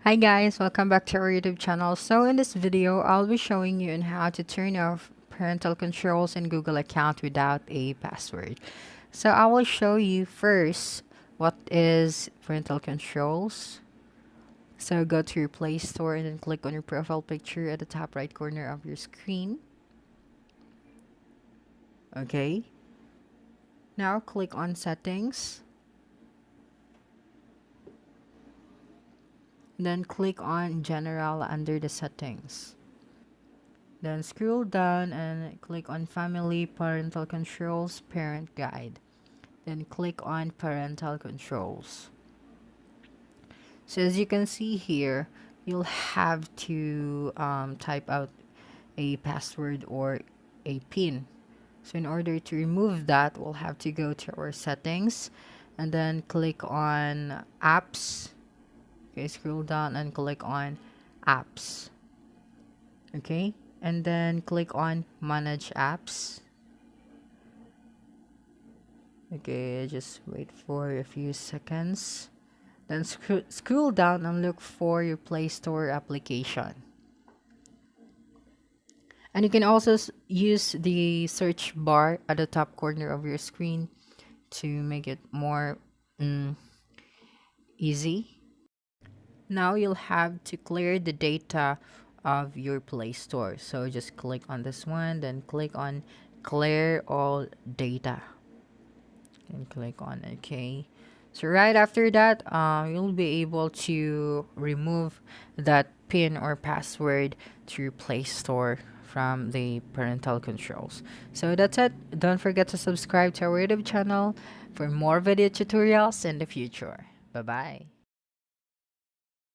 Hi guys, welcome back to our YouTube channel. So in this video, I'll be showing you on how to turn off parental controls in Google account without a password. So I will show you first what is parental controls. So go to your Play Store and then click on your profile picture at the top right corner of your screen. Okay. Now click on settings. Then click on general under the settings. Then scroll down and click on Family Parental Controls Parent Guide. Then click on Parental Controls. So as you can see here, you'll have to type out a password or a PIN. So in order to remove that, we'll have to go to our settings and then click on Apps. Okay, scroll down and click on Apps. Okay, and then click on Manage Apps. Okay, just wait for a few seconds. Then scroll down and look for your Play Store application. And you can also use the search bar at the top corner of your screen to make it more easy. Now you'll have to clear the data of your Play Store. So just click on this one, then click on Clear All Data. And click on OK. So right after that, you'll be able to remove that PIN or password to your Play Store from the parental controls. So that's it. Don't forget to subscribe to our YouTube channel for more video tutorials in the future. Bye bye.